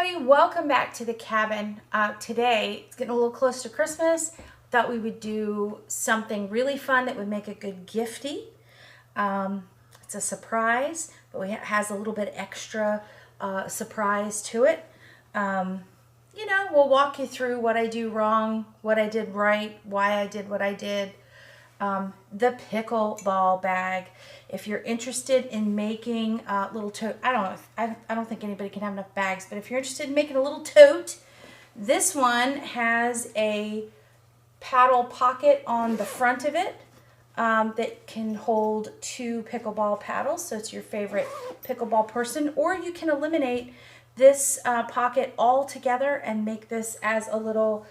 everybody, welcome back to the cabin. Today, it's getting a little close to Christmas. Thought we would do something really fun that would make a good gifty. It's a surprise, but it has a little bit extra surprise to it. We'll walk you through what I do wrong, what I did right, why I did what I did. The Pickle Ball Bag. If you're interested in making a little tote, I don't think anybody can have enough bags, but if you're interested in making a little tote, this one has a paddle pocket on the front of it that can hold 2 pickleball paddles, so it's your favorite pickleball person, or you can eliminate this pocket altogether and make this as a little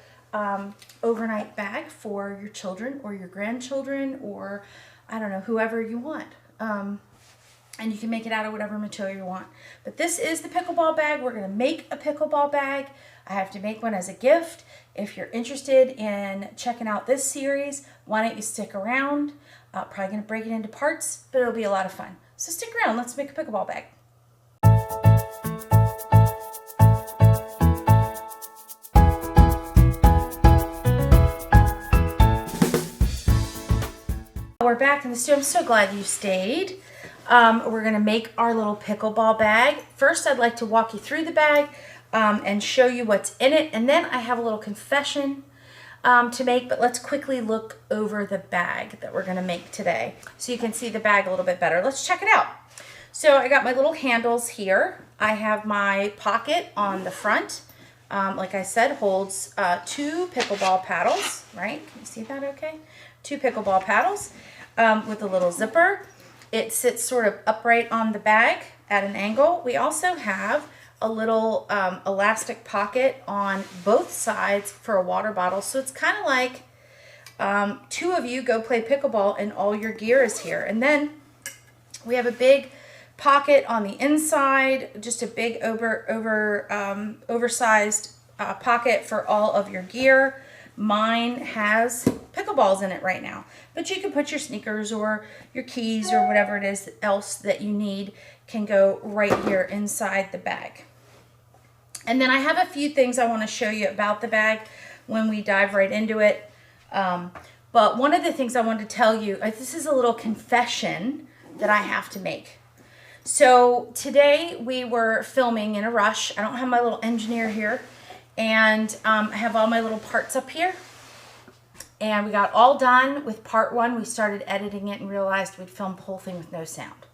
overnight bag for your children or your grandchildren, or I don't know, whoever you want. And you can make it out of whatever material you want. But this is the pickleball bag. We're going to make a pickleball bag. I have to make one as a gift. If you're interested in checking out this series, why don't you stick around? Probably going to break it into parts, but it'll be a lot of fun. So stick around. Let's make a pickleball bag. We're back in the studio. I'm so glad you stayed. We're going to make our little pickleball bag. First, I'd like to walk you through the bag and show you what's in it. And then I have a little confession to make, but let's quickly look over the bag that we're going to make today so you can see the bag a little bit better. Let's check it out. So I got my little handles here. I have my pocket on the front. Like I said, holds 2 pickleball paddles, right? Can you see that okay? 2 pickleball paddles with a little zipper. It sits sort of upright on the bag at an angle. We also have a little elastic pocket on both sides for a water bottle. So it's kind of like 2 of you go play pickleball and all your gear is here. And then we have a big pocket on the inside, just a big oversized pocket for all of your gear. Mine has pickleballs in it right now, but you can put your sneakers or your keys or whatever it is else that you need can go right here inside the bag. And then I have a few things I want to show you about the bag when we dive right into it. But one of the things I wanted to tell you, this is a little confession that I have to make. So today we were filming in a rush. I don't have my little engineer here. And I have all my little parts up here. And we got all done with part 1. We started editing it and realized we'd filmed the whole thing with no sound.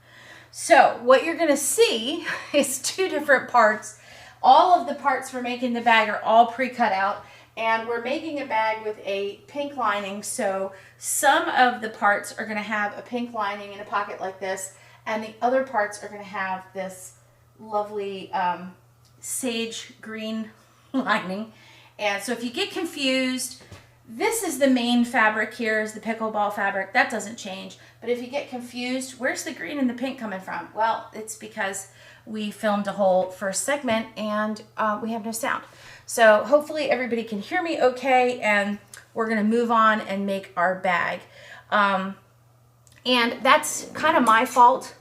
So what you're going to see is 2 different parts. All of the parts for making the bag are all pre-cut out. And we're making a bag with a pink lining. So some of the parts are going to have a pink lining in a pocket like this. And the other parts are going to have this lovely sage green lining. And so if you get confused, this is the main fabric here, is the pickleball fabric. That doesn't change. But if you get confused, where's the green and the pink coming from? Well, it's because we filmed a whole first segment and we have no sound. So hopefully everybody can hear me okay, and we're going to move on and make our bag. And that's kind of my fault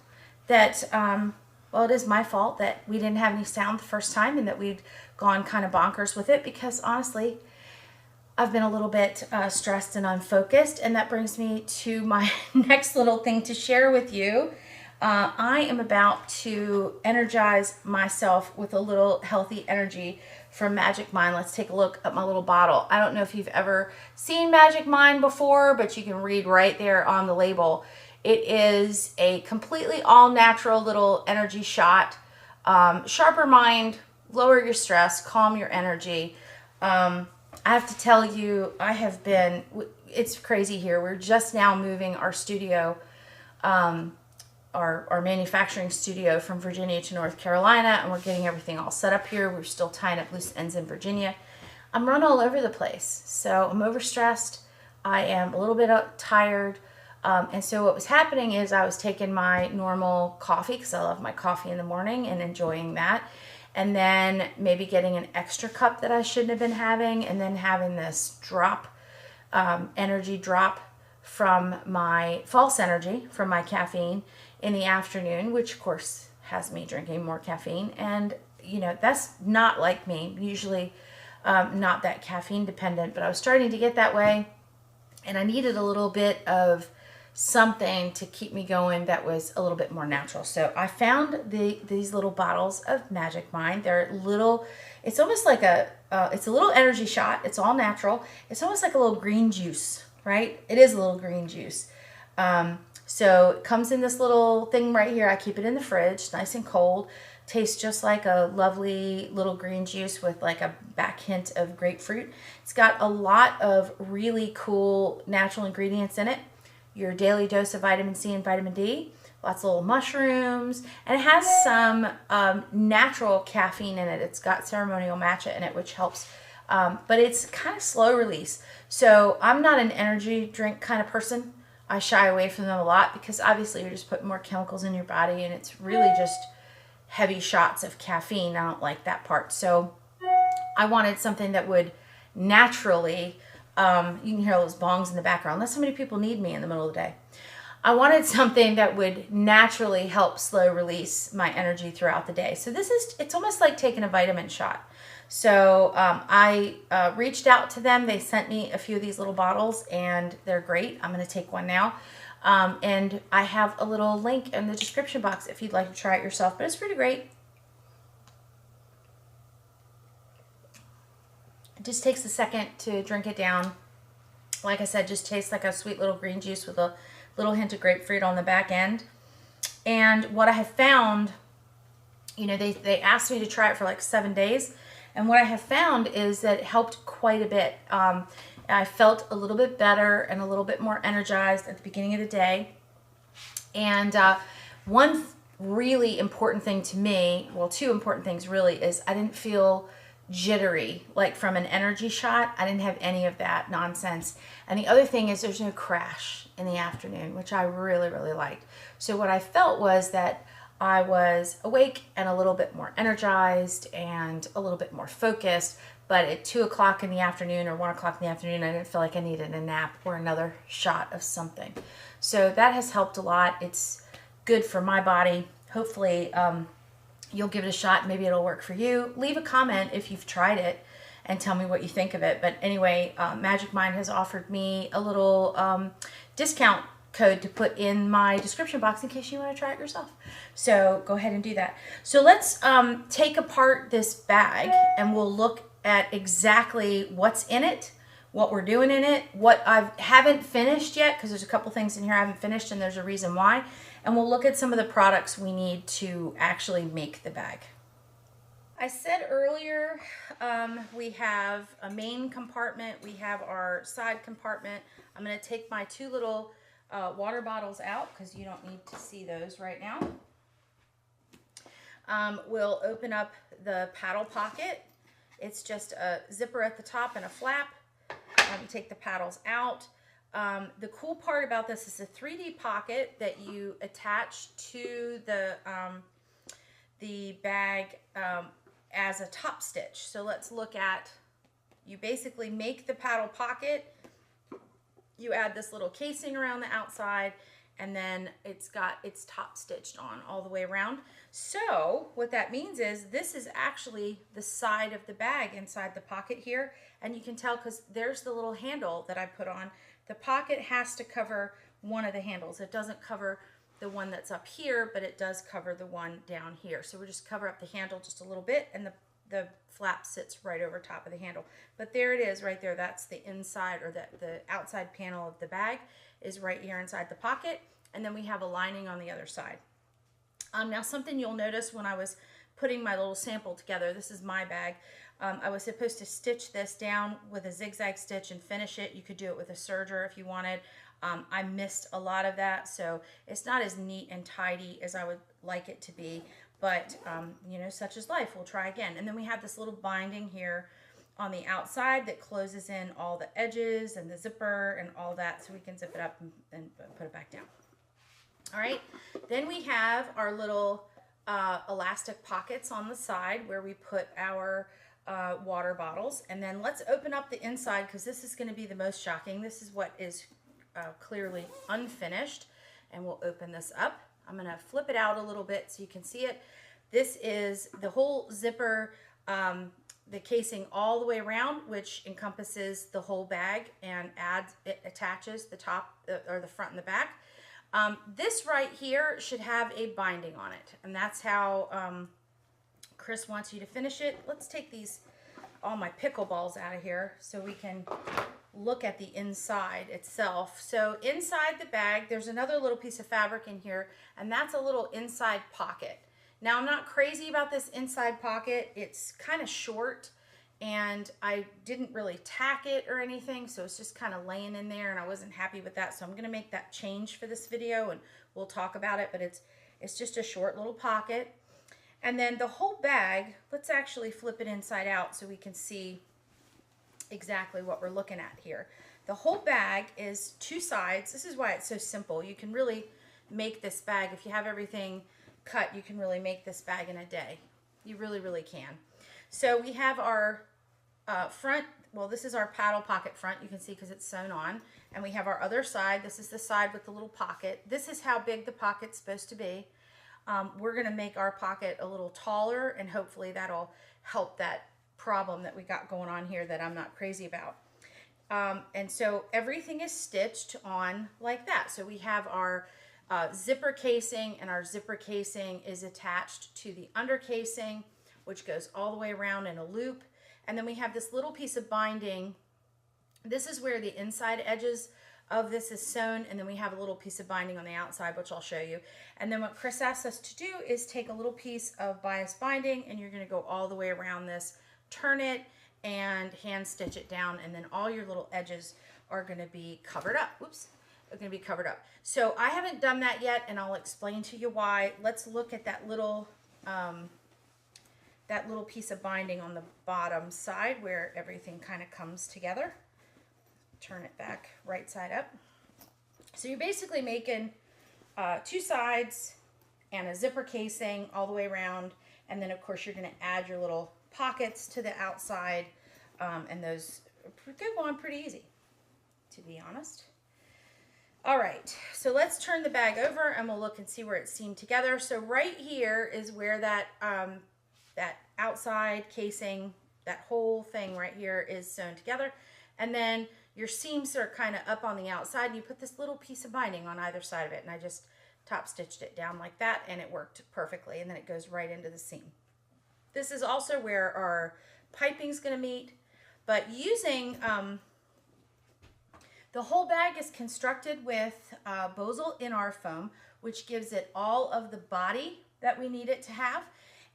that, well, it is my fault that we didn't have any sound the first time and that we'd gone kind of bonkers with it, because honestly, I've been a little bit stressed and unfocused, and that brings me to my next little thing to share with you. I am about to energize myself with a little healthy energy from Magic Mind. Let's take a look at my little bottle. I don't know if you've ever seen Magic Mind before, but you can read right there on the label. It is a completely all-natural little energy shot. Sharper mind, lower your stress, calm your energy. I have to tell you, it's crazy here. We're just now moving our studio, our manufacturing studio from Virginia to North Carolina, and we're getting everything all set up here. We're still tying up loose ends in Virginia. I'm run all over the place, so I'm overstressed. I am a little bit tired. And so what was happening is I was taking my normal coffee, because I love my coffee in the morning, and enjoying that. And then maybe getting an extra cup that I shouldn't have been having, and then having this drop, energy drop from my false energy, from my caffeine in the afternoon, which of course has me drinking more caffeine. And you know, that's not like me. Usually not that caffeine dependent, but I was starting to get that way, and I needed a little bit of something to keep me going that was a little bit more natural. So I found these little bottles of Magic Mind. They're little, it's almost like it's a little energy shot. It's all natural. It's almost like a little green juice, right? It is a little green juice. So it comes in this little thing right here. I keep it in the fridge, nice and cold. Tastes just like a lovely little green juice with like a back hint of grapefruit. It's got a lot of really cool natural ingredients in it. Your daily dose of vitamin C and vitamin D, lots of little mushrooms, and it has some natural caffeine in it. It's got ceremonial matcha in it, which helps, but it's kind of slow release. So I'm not an energy drink kind of person. I shy away from them a lot because obviously you're just putting more chemicals in your body, and it's really just heavy shots of caffeine. I don't like that part. So I wanted something that would naturally, you can hear all those bongs in the background. Not so many people need me in the middle of the day. I wanted something that would naturally help slow release my energy throughout the day. So it's almost like taking a vitamin shot. So I reached out to them. They sent me a few of these little bottles, and they're great. I'm going to take one now. And I have a little link in the description box if you'd like to try it yourself, but it's pretty great. It just takes a second to drink it down. Like I said, just tastes like a sweet little green juice with a little hint of grapefruit on the back end. And what I have found, you know, they asked me to try it for like 7 days. And what I have found is that it helped quite a bit. I felt a little bit better and a little bit more energized at the beginning of the day. And one really important thing to me, well, two important things really, is I didn't feel jittery like from an energy shot. I didn't have any of that nonsense. And the other thing is there's no crash in the afternoon, which I really, really liked. So what I felt was that I was awake and a little bit more energized and a little bit more focused. But at 2 o'clock in the afternoon or 1 o'clock in the afternoon, I didn't feel like I needed a nap or another shot of something. So that has helped a lot. It's good for my body. Hopefully, you'll give it a shot. Maybe it'll work for you. Leave a comment if you've tried it and tell me what you think of it. But anyway, Magic Mind has offered me a little discount code to put in my description box in case you want to try it yourself. So go ahead and do that. So let's take apart this bag and we'll look at exactly what's in it, what we're doing in it, what I haven't finished yet, because there's a couple things in here I haven't finished and there's a reason why. And we'll look at some of the products we need to actually make the bag. I said earlier, we have a main compartment, we have our side compartment. I'm going to take my two little water bottles out because you don't need to see those right now. We'll open up the paddle pocket. It's just a zipper at the top and a flap. Take the paddles out. The cool part about this is a 3D pocket that you attach to the bag as a top stitch. So let's look at, you basically make the paddle pocket, you add this little casing around the outside, and then it's got its top stitched on all the way around. So what that means is this is actually the side of the bag inside the pocket here, and you can tell because there's the little handle that I put on. The pocket has to cover one of the handles. It doesn't cover the one that's up here, but it does cover the one down here. So we just cover up the handle just a little bit, and the flap sits right over top of the handle. But there it is right there. That's the inside, or the outside panel of the bag is right here inside the pocket. And then we have a lining on the other side. Now something you'll notice when I was putting my little sample together, this is my bag, I was supposed to stitch this down with a zigzag stitch and finish it. You could do it with a serger if you wanted. I missed a lot of that, so it's not as neat and tidy as I would like it to be, but you know, such is life. We'll try again. And then we have this little binding here on the outside that closes in all the edges and the zipper and all that, so we can zip it up and put it back down. All right, then we have our little elastic pockets on the side where we put our water bottles. And then let's open up the inside because this is going to be the most shocking. This is what is clearly unfinished, and we'll open this up. I'm going to flip it out a little bit so you can see it. This is the whole zipper, the casing all the way around, which encompasses the whole bag and it attaches the top or the front and the back. This right here should have a binding on it, and that's how Chris wants you to finish it. Let's take all my pickleballs out of here so we can look at the inside itself. So inside the bag, there's another little piece of fabric in here, and that's a little inside pocket. Now, I'm not crazy about this inside pocket. It's kind of short, and I didn't really tack it or anything, so it's just kind of laying in there, and I wasn't happy with that, so I'm going to make that change for this video, and we'll talk about it, but it's just a short little pocket. And then the whole bag, let's actually flip it inside out so we can see exactly what we're looking at here. The whole bag is 2 sides. This is why it's so simple. You can really make this bag, if you have everything cut, you can really make this bag in a day. You really, really can. So we have our front, well, this is our paddle pocket front, you can see because it's sewn on. And we have our other side. This is the side with the little pocket. This is how big the pocket's supposed to be. We're going to make our pocket a little taller, and hopefully that'll help that problem that we got going on here that I'm not crazy about. And so everything is stitched on like that. So we have our zipper casing, and our zipper casing is attached to the under casing, which goes all the way around in a loop. And then we have this little piece of binding. This is where the inside edges of this is sewn, and then we have a little piece of binding on the outside, which I'll show you. And then what Chris asked us to do is take a little piece of bias binding, and you're going to go all the way around this, turn it, and hand stitch it down, and then all your little edges are going to be covered up. Whoops. Are going to be covered up. So I haven't done that yet, and I'll explain to you why. Let's look at that little piece of binding on the bottom side where everything kind of comes together. Turn it back right side up. So you're basically making 2 sides and a zipper casing all the way around, and then of course you're going to add your little pockets to the outside, and those go on pretty easy, to be honest. All right, so let's turn the bag over and we'll look and see where it's seamed together. So right here is where that that outside casing, that whole thing right here is sewn together. And then your seams are kind of up on the outside, and you put this little piece of binding on either side of it, and I just top stitched it down like that, and it worked perfectly, and then it goes right into the seam. This is also where our piping is going to meet, but using the whole bag is constructed with Bosal NR foam, which gives it all of the body that we need it to have.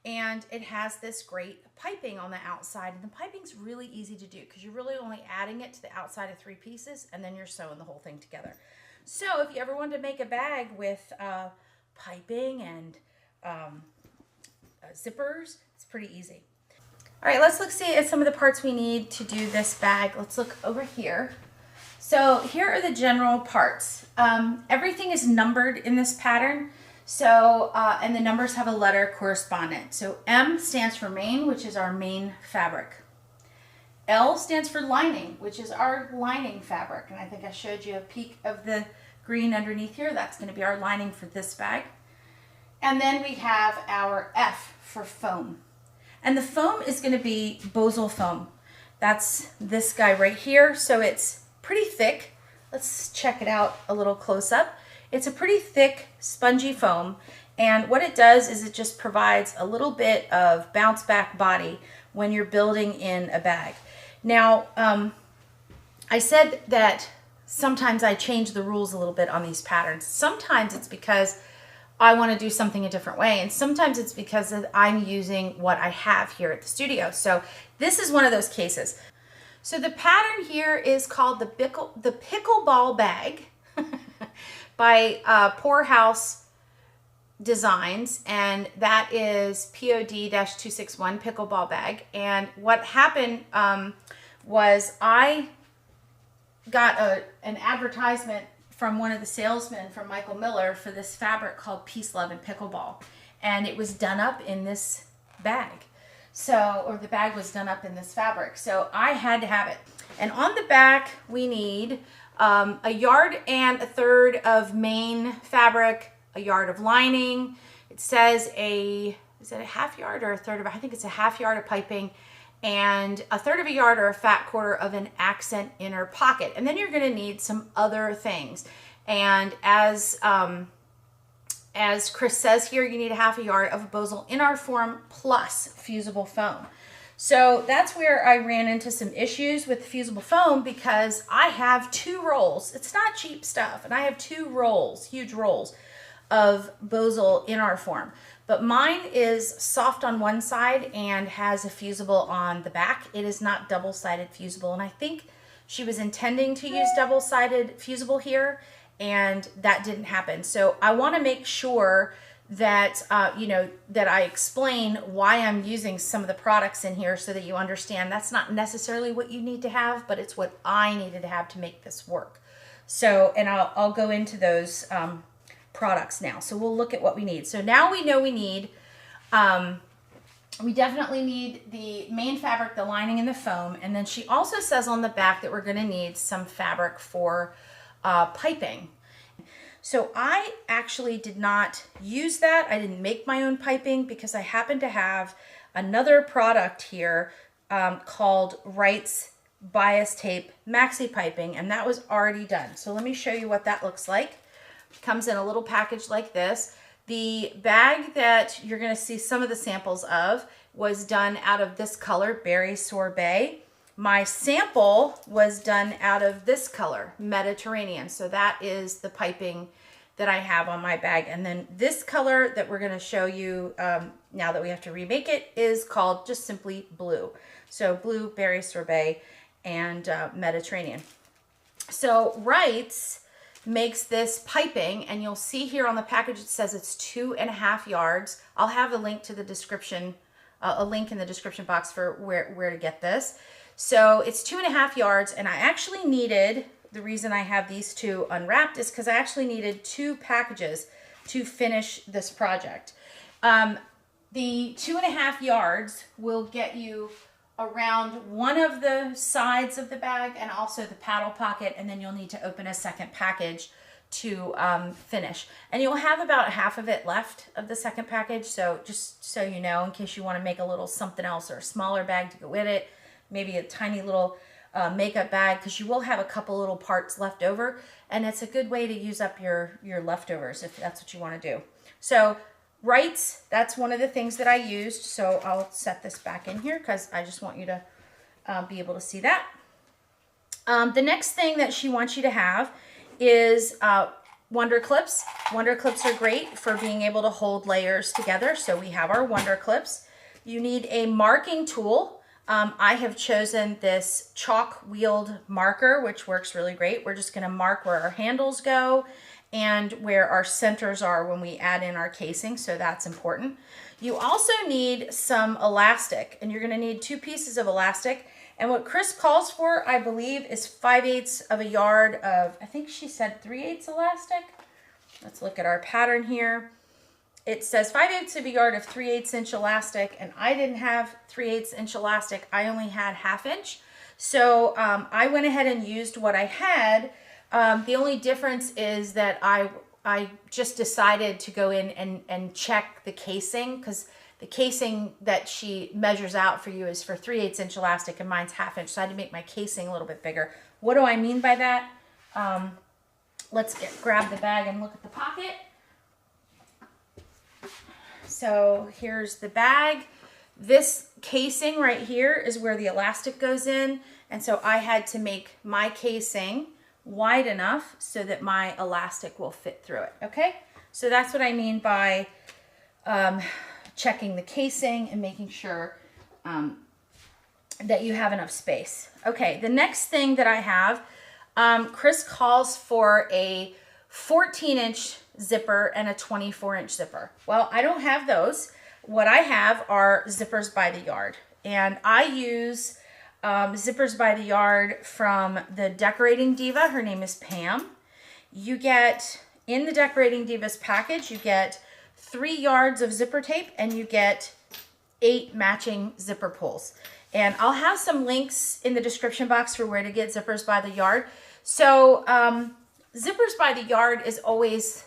And it has this great piping on the outside, and the piping's really easy to do because you're really only adding it to the outside of 3 pieces, and then you're sewing the whole thing together. So if you ever wanted to make a bag with piping and zippers, it's pretty easy. All right, let's see at some of the parts we need to do this bag. Let's look over here. So here are the general parts. Everything is numbered in this pattern. So, and the numbers have a letter correspondent. So M stands for main, which is our main fabric. L stands for lining, which is our lining fabric. And I think I showed you a peek of the green underneath here. That's going to be our lining for this bag. And then we have our F for foam. And the foam is going to be Bosal foam. That's this guy right here. So it's pretty thick. Let's check it out a little close up. It's a pretty thick, spongy foam, and what it does is it just provides a little bit of bounce back body when you're building in a bag. Now, I said that sometimes I change the rules a little bit on these patterns. Sometimes it's because I want to do something a different way, and sometimes it's because I'm using what I have here at the studio. So this is one of those cases. So the pattern here is called the Pickleball Bag by Poorhouse Designs, and that is POD-261 Pickleball Bag. And what happened was I got an advertisement from one of the salesmen from Michael Miller for this fabric called Peace, Love, and Pickleball, and it was done up in this bag. So, or the bag was done up in this fabric, so I had to have it. And on the back we need 1.33 yards of main fabric, 1 yard of lining. It says a is it a half yard or a third of, I think it's a half yard of piping, and a third of a yard or a fat quarter of an accent inner pocket. And then you're going to need some other things. And as Chris says here, you need a half a yard of a Bosal in-art form plus fusible foam. So that's where I ran into some issues with the fusible foam, because I have 2 rolls. It's not cheap stuff. And I have 2 rolls, huge rolls of Bosal in-art form. But mine is soft on one side and has a fusible on the back. It is not double-sided fusible. And I think she was intending to use double-sided fusible here, and that didn't happen. So I want to make sure that, that I explain why I'm using some of the products in here so that you understand that's not necessarily what you need to have, but it's what I needed to have to make this work. So, and I'll go into those products now. So we'll look at what we need. So now we know we need, we definitely need the main fabric, the lining, and the foam. And then she also says on the back that we're going to need some fabric for piping. So I actually did not use that. I didn't make my own piping because I happen to have another product here called Wright's Bias Tape Maxi Piping, and that was already done. So let me show you what that looks like. It comes in a little package like this. The bag that you're going to see some of the samples of was done out of this color, Berry Sorbet. My sample was done out of this color, Mediterranean. So that is the piping that I have on my bag. And then this color that we're going to show you now that we have to remake it is called just simply blue. So blue, Berry Sorbet, and Mediterranean. So Wright's makes this piping, and you'll see here on the package it says it's 2.5 yards. I'll have a link to the description, a link in the description box for where to get this. So it's 2.5 yards, and I actually needed, the reason I have these 2 unwrapped is because I actually needed 2 packages to finish this project. The 2.5 yards will get you around one of the sides of the bag and also the paddle pocket, and then you'll need to open a second package to finish. And you'll have about half of it left of the second package, so just so you know, in case you want to make a little something else or a smaller bag to go with it, maybe a tiny little makeup bag, because you will have a couple little parts left over, and it's a good way to use up your leftovers if that's what you want to do. So Wright's, that's one of the things that I used, so I'll set this back in here because I just want you to be able to see that. The next thing that she wants you to have is Wonder Clips. Wonder Clips are great for being able to hold layers together, so we have our Wonder Clips. You need a marking tool. I have chosen this chalk-wheeled marker, which works really great. We're just going to mark where our handles go and where our centers are when we add in our casing, so that's important. You also need some elastic, and you're going to need 2 pieces of elastic. And what Chris calls for, I believe, is 5/8 of a yard of, I think she said 3/8 elastic. Let's look at our pattern here. It says 5/8 of a yard of 3/8 inch elastic, and I didn't have 3/8 inch elastic. I only had 1/2 inch. So I went ahead and used what I had. The only difference is that I just decided to go in and check the casing, because the casing that she measures out for you is for 3/8 inch elastic and mine's 1/2 inch. So I had to make my casing a little bit bigger. What do I mean by that? Let's grab the bag and look at the pocket. So here's the bag. This casing right here is where the elastic goes in. And so I had to make my casing wide enough so that my elastic will fit through it. Okay, so that's what I mean by checking the casing and making sure that you have enough space. Okay, the next thing that I have, Chris calls for a 14-inch zipper and a 24-inch zipper. Well, I don't have those. What I have are zippers by the yard, and I use zippers by the yard from the Decorating Diva. Her name is Pam. You get, in the Decorating Divas package, you get 3 yards of zipper tape, and you get 8 matching zipper pulls. And I'll have some links in the description box for where to get zippers by the yard. So zippers by the yard is always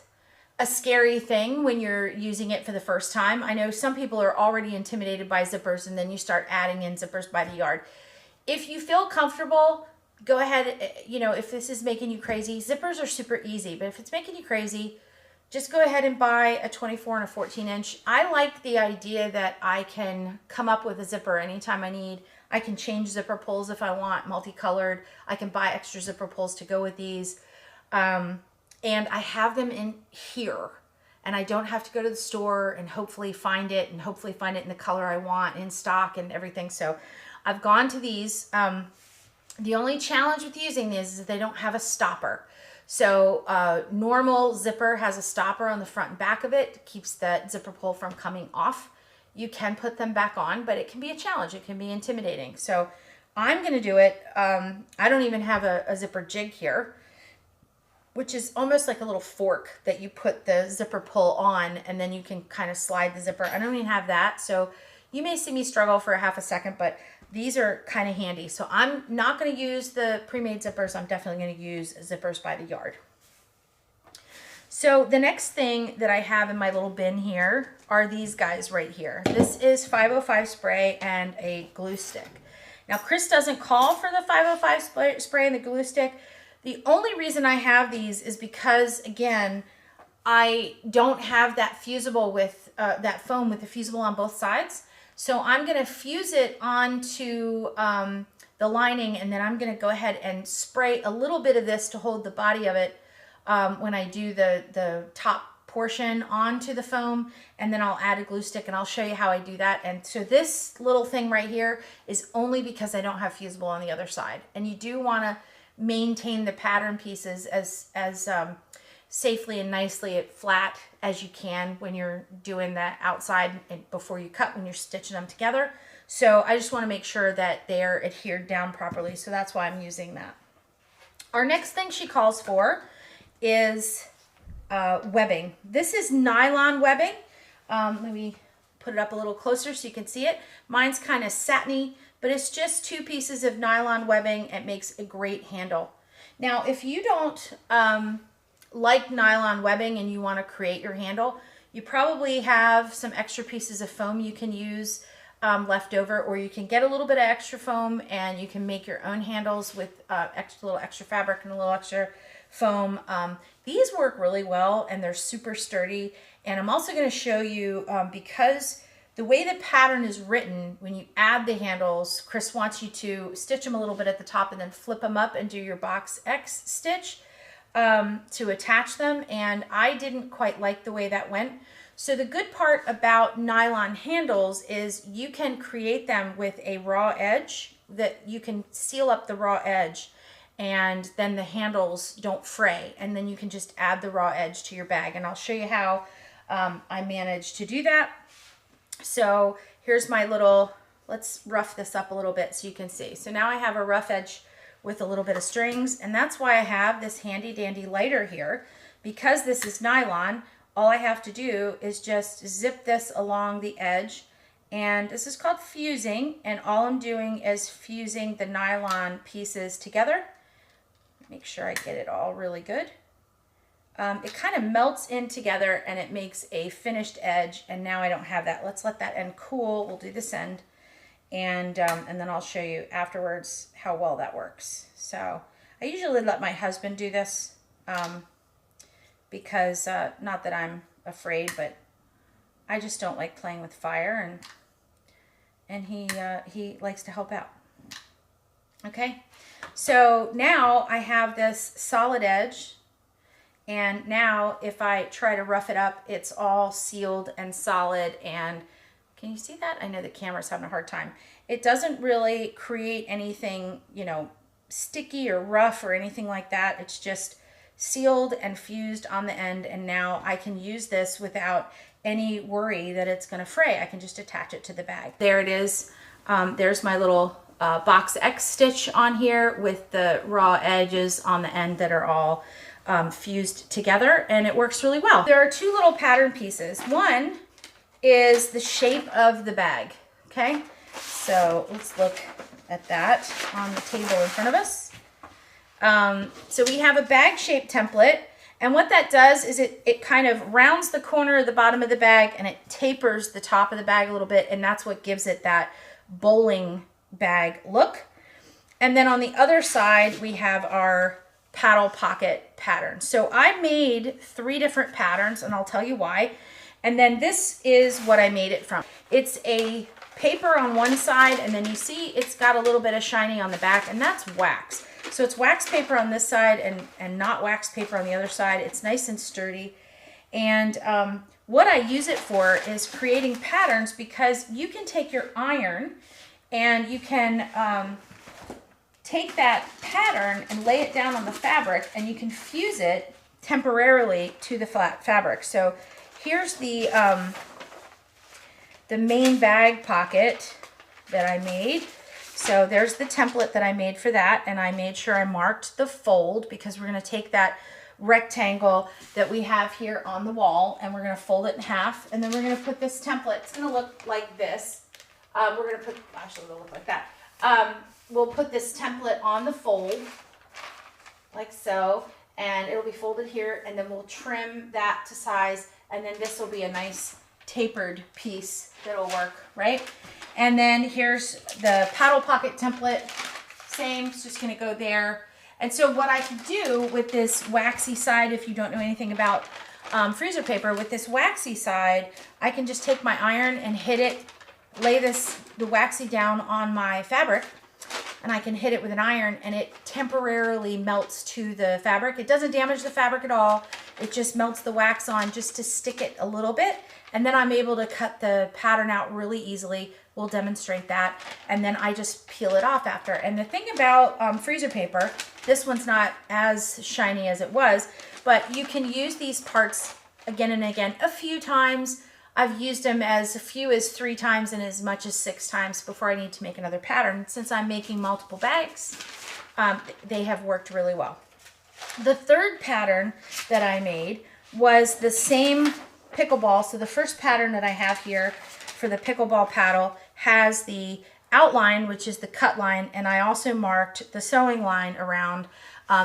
a scary thing when you're using it for the first time. I know some people are already intimidated by zippers, and then you start adding in zippers by the yard. If you feel comfortable, go ahead. You know, if this is making you crazy, zippers are super easy, but if it's making you crazy, just go ahead and buy a 24 and a 14 inch. I like the idea that I can come up with a zipper anytime I need. I can change zipper pulls if I want, multicolored. I can buy extra zipper pulls to go with these. And I have them in here, and I don't have to go to the store and hopefully find it, and hopefully find it in the color I want in stock and everything. So I've gone to these. The only challenge with using these is that they don't have a stopper. So normal zipper has a stopper on the front and back of it. It keeps the zipper pull from coming off. You can put them back on, but it can be a challenge. It can be intimidating. So I'm going to do it. I don't even have a zipper jig here, which is almost like a little fork that you put the zipper pull on, and then you can kind of slide the zipper. I don't even have that, so you may see me struggle for a half a second, but these are kind of handy. So I'm not going to use the pre-made zippers. I'm definitely going to use zippers by the yard. So the next thing that I have in my little bin here are these guys right here. This is 505 spray and a glue stick. Now, Chris doesn't call for the 505 spray and the glue stick. The only reason I have these is because, again, I don't have that fusible with that foam with the fusible on both sides. So I'm going to fuse it onto the lining, and then I'm going to go ahead and spray a little bit of this to hold the body of it when I do the top portion onto the foam, and then I'll add a glue stick, and I'll show you how I do that. And so this little thing right here is only because I don't have fusible on the other side. And you do want to maintain the pattern pieces as safely and nicely flat as you can when you're doing that outside and before you cut, when you're stitching them together. So I just want to make sure that they're adhered down properly. So that's why I'm using that. Our next thing she calls for is webbing. This is nylon webbing. Let me put it up a little closer so you can see it. Mine's kind of satiny, but it's just 2 pieces of nylon webbing. It makes a great handle. Now, if you don't like nylon webbing and you want to create your handle, you probably have some extra pieces of foam you can use left over, or you can get a little bit of extra foam and you can make your own handles with little extra fabric and a little extra foam. These work really well, and they're super sturdy. And I'm also going to show you, because the way the pattern is written, when you add the handles, Chris wants you to stitch them a little bit at the top and then flip them up and do your box X stitch to attach them. And I didn't quite like the way that went. So the good part about nylon handles is you can create them with a raw edge, that you can seal up the raw edge, and then the handles don't fray, and then you can just add the raw edge to your bag. And I'll show you how I managed to do that. So here's my little, let's rough this up a little bit so you can see. So now I have a rough edge with a little bit of strings, and that's why I have this handy dandy lighter here. Because this is nylon, all I have to do is just zip this along the edge, and this is called fusing, and all I'm doing is fusing the nylon pieces together. Make sure I get it all really good. It kind of melts in together and it makes a finished edge, and now I don't have that. Let's let that end cool. We'll do this end, and then I'll show you afterwards how well that works. So I usually let my husband do this because not that I'm afraid, but I just don't like playing with fire, and he likes to help out. Okay, so now I have this solid edge. And now if I try to rough it up, it's all sealed and solid. And can you see that? I know the camera's having a hard time. It doesn't really create anything, you know, sticky or rough or anything like that. It's just sealed and fused on the end. And now I can use this without any worry that it's going to fray. I can just attach it to the bag. There it is. There's my little box X stitch on here with the raw edges on the end that are all fused together, and it works really well. There are 2 little pattern pieces. One is the shape of the bag. Okay, so let's look at that on the table in front of us. So we have a bag shape template, And what that does is it kind of rounds the corner of the bottom of the bag and it tapers the top of the bag a little bit, and that's what gives it that bowling bag look. And then on the other side, we have our paddle pocket pattern. So I made 3 different patterns, and I'll tell you why. And then this is what I made it from. It's a paper on one side, and then you see it's got a little bit of shiny on the back, and that's wax. So it's wax paper on this side and not wax paper on the other side. It's nice and sturdy. And what I use it for is creating patterns, because you can take your iron and you can take that pattern and lay it down on the fabric, and you can fuse it temporarily to the flat fabric. So here's the main bag pocket that I made. So there's the template that I made for that, and I made sure I marked the fold, because we're going to take that rectangle that we have here on the wall and we're going to fold it in half, and then we're going to put this template. It's going to look like this. We're going to put, actually it'll look like that. We'll put this template on the fold like so, and it'll be folded here, and then we'll trim that to size, and then this will be a nice tapered piece that'll work, right? And then here's the paddle pocket template. Same, it's just going to go there. And so what I can do with this waxy side, if you don't know anything about freezer paper, with this waxy side, I can just take my iron and hit it, lay the waxy down on my fabric, and I can hit it with an iron, and it temporarily melts to the fabric. It doesn't damage the fabric at all. It just melts the wax on just to stick it a little bit. And then I'm able to cut the pattern out really easily. We'll demonstrate that. And then I just peel it off after. And the thing about freezer paper, this one's not as shiny as it was, but you can use these parts again and again a few times. I've used them as few as 3 times and as much as 6 times before I need to make another pattern. Since I'm making multiple bags, they have worked really well. The third pattern that I made was the same pickleball. So the first pattern that I have here for the pickleball paddle has the outline, which is the cut line, and I also marked the sewing line around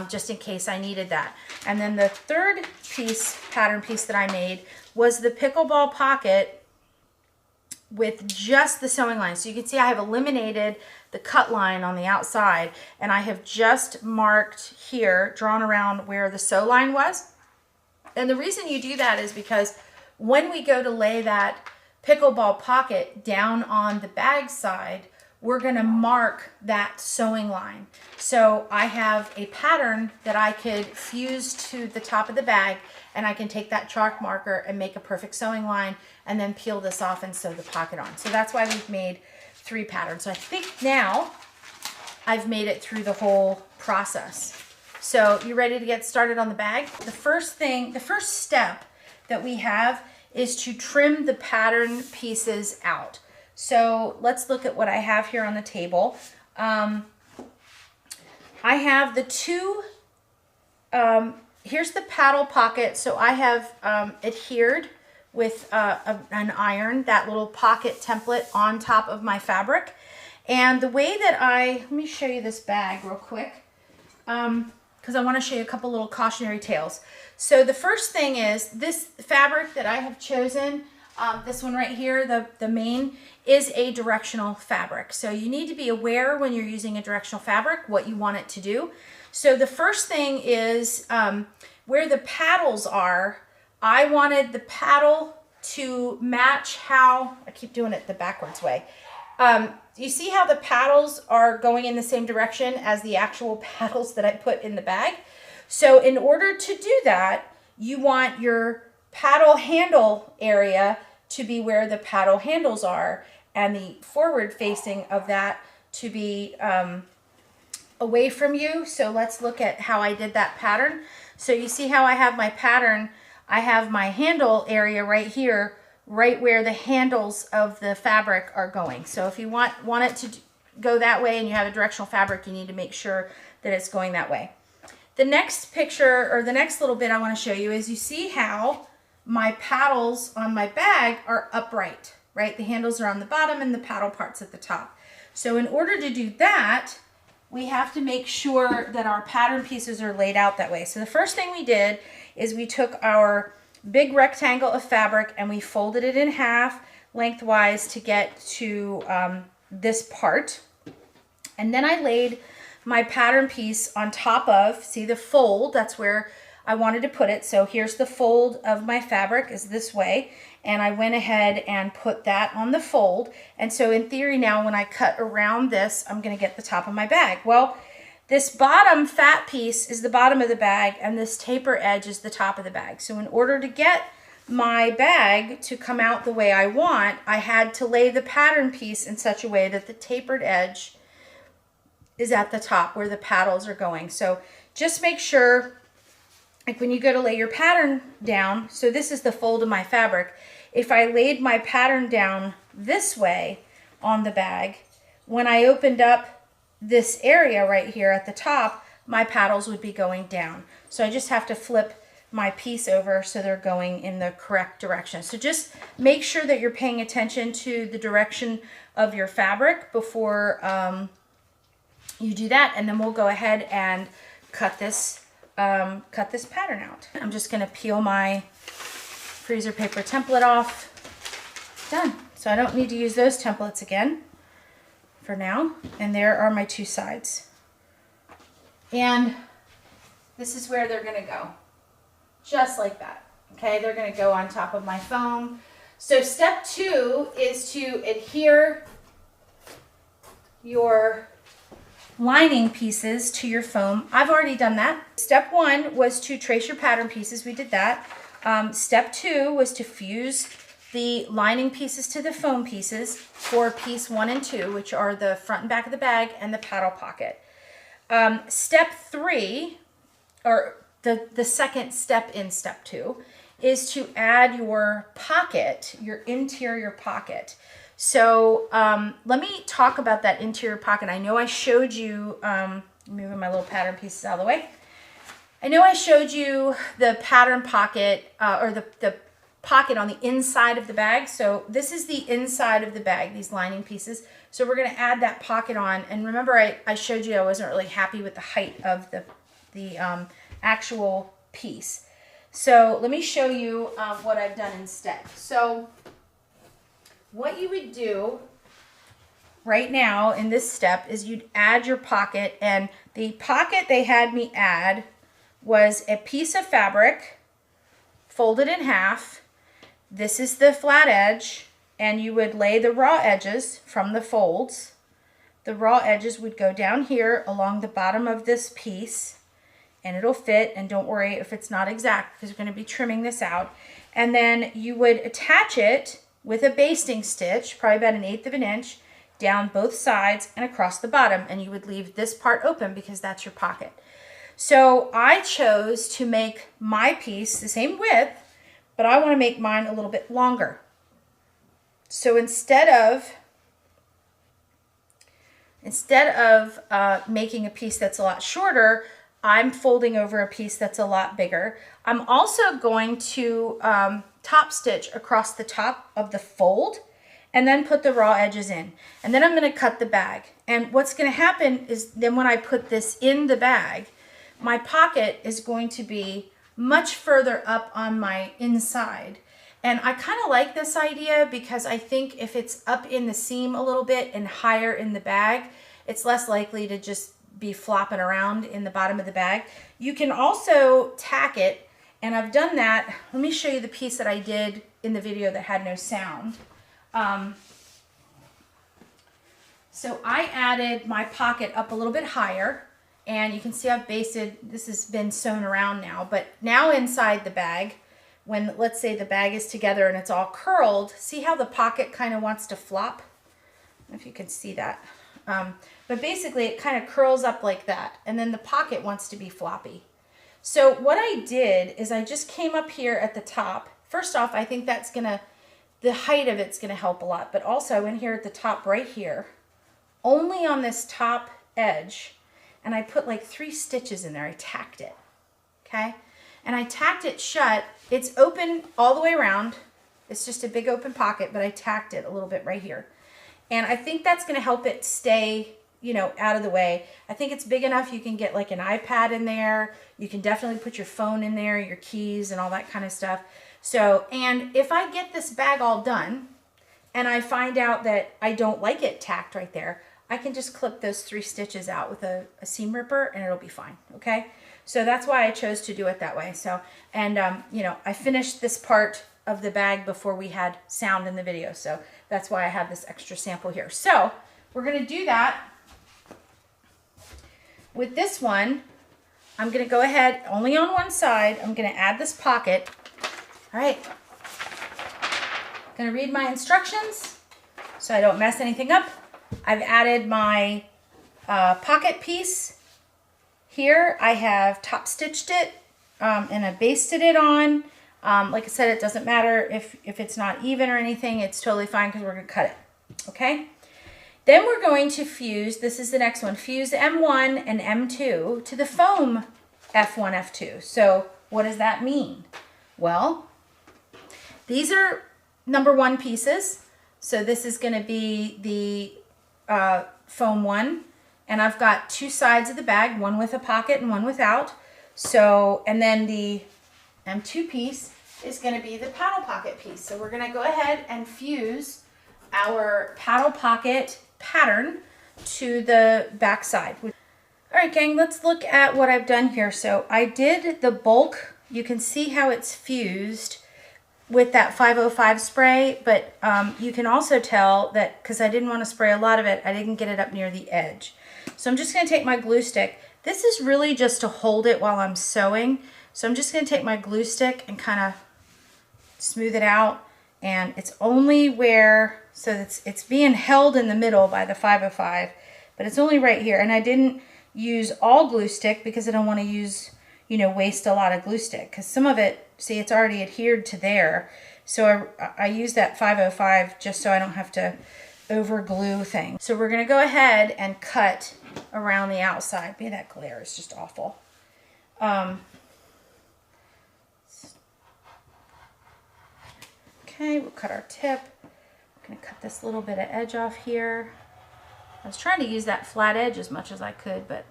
just in case I needed that. And then the third pattern piece that I made was the pickleball pocket with just the sewing line. So you can see I have eliminated the cut line on the outside, and I have just marked here, drawn around where the sew line was. And the reason you do that is because when we go to lay that pickleball pocket down on the bag side, we're going to mark that sewing line. So I have a pattern that I could fuse to the top of the bag, and I can take that chalk marker and make a perfect sewing line, and then peel this off and sew the pocket on. So that's why we've made 3 patterns. So I think now I've made it through the whole process. So you ready to get started on the bag? The first step that we have is to trim the pattern pieces out. So let's look at what I have here on the table. I have the 2, here's the paddle pocket. So I have adhered with an iron, that little pocket template on top of my fabric. And the way that let me show you this bag real quick, because I want to show you a couple little cautionary tales. So the first thing is this fabric that I have chosen, this one right here, the main, is a directional fabric. So you need to be aware when you're using a directional fabric what you want it to do. So the first thing is where the paddles are, I wanted the paddle to match how, I keep doing it the backwards way. You see how the paddles are going in the same direction as the actual paddles that I put in the bag? So in order to do that, you want your paddle handle area to be where the paddle handles are, and the forward facing of that to be away from you. So let's look at how I did that pattern. So you see how I have my pattern, I have my handle area right here, right where the handles of the fabric are going. So if you want it to go that way and you have a directional fabric, you need to make sure that it's going that way. The next picture, or the next little bit I want to show you, is you see how my paddles on my bag are upright, right? The handles are on the bottom and the paddle part's at the top. So in order to do that, we have to make sure that our pattern pieces are laid out that way. So the first thing we did is we took our big rectangle of fabric and we folded it in half lengthwise to get to this part. And then I laid my pattern piece on top of, see the fold, that's where I wanted to put it. So here's the fold of my fabric is this way. And I went ahead and put that on the fold. And so in theory now, when I cut around this, I'm gonna get the top of my bag. Well, this bottom fat piece is the bottom of the bag and this taper edge is the top of the bag. So in order to get my bag to come out the way I want, I had to lay the pattern piece in such a way that the tapered edge is at the top where the paddles are going. So just make sure, like when you go to lay your pattern down, so this is the fold of my fabric. If I laid my pattern down this way on the bag, when I opened up this area right here at the top, my paddles would be going down. So I just have to flip my piece over so they're going in the correct direction. So just make sure that you're paying attention to the direction of your fabric before you do that, and then we'll go ahead and cut this pattern out. I'm just gonna peel my freezer paper template off. Done. So I don't need to use those templates again for now. And there are my two sides. And this is where they're gonna go. Just like that. Okay, they're gonna go on top of my foam. So step 2 is to adhere your lining pieces to your foam. I've already done that. Step 1 was to trace your pattern pieces. We did that. Step 2 was to fuse the lining pieces to the foam pieces for piece 1 and 2, which are the front and back of the bag and the paddle pocket. Step 3, or the second step in step 2, is to add your pocket, your interior pocket. So let me talk about that interior pocket. I know I showed you, moving my little pattern pieces out of the way. I know I showed you the pattern pocket, or the pocket on the inside of the bag. So this is the inside of the bag, these lining pieces. So we're gonna add that pocket on. And remember I showed you I wasn't really happy with the height of the actual piece. So let me show you what I've done instead. So what you would do right now in this step is you'd add your pocket, and the pocket they had me add was a piece of fabric folded in half. This is the flat edge, and you would lay the raw edges from the folds. The raw edges would go down here along the bottom of this piece, and it'll fit, and don't worry if it's not exact because we're going to be trimming this out. And then you would attach it with a basting stitch, probably about 1/8 of an inch, down both sides and across the bottom, and you would leave this part open because that's your pocket. So I chose to make my piece the same width, but I want to make mine a little bit longer. So instead of making a piece that's a lot shorter, I'm folding over a piece that's a lot bigger. I'm also going to top stitch across the top of the fold and then put the raw edges in. And then I'm going to cut the bag. And what's going to happen is then when I put this in the bag, my pocket is going to be much further up on my inside. And I kind of like this idea because I think if it's up in the seam a little bit and higher in the bag, it's less likely to just be flopping around in the bottom of the bag. You can also tack it, and I've done that. Let me show you the piece that I did in the video that had no sound. So I added my pocket up a little bit higher, and you can see I've basted, this has been sewn around now, but now inside the bag, when let's say the bag is together and it's all curled, see how the pocket kind of wants to flop? I don't know if you can see that. But basically it kind of curls up like that, and then the pocket wants to be floppy. So what I did is I just came up here at the top. First off, I think that's gonna, the height of it's gonna help a lot, but also in here at the top right here, only on this top edge, and I put like 3 stitches in there. I tacked it, okay? And I tacked it shut. It's open all the way around. It's just a big open pocket, but I tacked it a little bit right here. And I think that's gonna help it stay you know, out of the way. I think it's big enough you can get like an iPad in there. You can definitely put your phone in there, your keys and all that kind of stuff. So, and if I get this bag all done and I find out that I don't like it tacked right there, I can just clip those 3 stitches out with a seam ripper and it'll be fine, okay? So that's why I chose to do it that way. So, and you know, I finished this part of the bag before we had sound in the video. So that's why I have this extra sample here. So we're gonna do that. With this one, I'm gonna go ahead, only on one side, I'm gonna add this pocket. All right, gonna read my instructions so I don't mess anything up. I've added my pocket piece here. I have top stitched it and I basted it on. Like I said, it doesn't matter if it's not even or anything. It's totally fine because we're gonna cut it, okay? Then we're going to fuse, this is the next one, fuse M1 and M2 to the foam F1, F2. So what does that mean? Well, these are number 1 pieces. So this is gonna be the foam one. And I've got 2 sides of the bag, one with a pocket and one without. So, and then the M2 piece is gonna be the paddle pocket piece. So we're gonna go ahead and fuse our paddle pocket pattern to the back side. All right, gang, let's look at what I've done here. So I did the bulk. You can see how it's fused with that 505 spray, but you can also tell that because I didn't want to spray a lot of it, I didn't get it up near the edge. So I'm just going to take my glue stick. This is really just to hold it while I'm sewing. So I'm just going to take my glue stick and kind of smooth it out. And it's only where, so it's being held in the middle by the 505, but it's only right here. And I didn't use all glue stick because I don't want to use, you know, waste a lot of glue stick. Because some of it, see, it's already adhered to there. So I use that 505 just so I don't have to over glue things. So we're going to go ahead and cut around the outside. Man, that glare is just awful. Okay, we'll cut our tip. I'm going to cut this little bit of edge off here. I was trying to use that flat edge as much as I could, but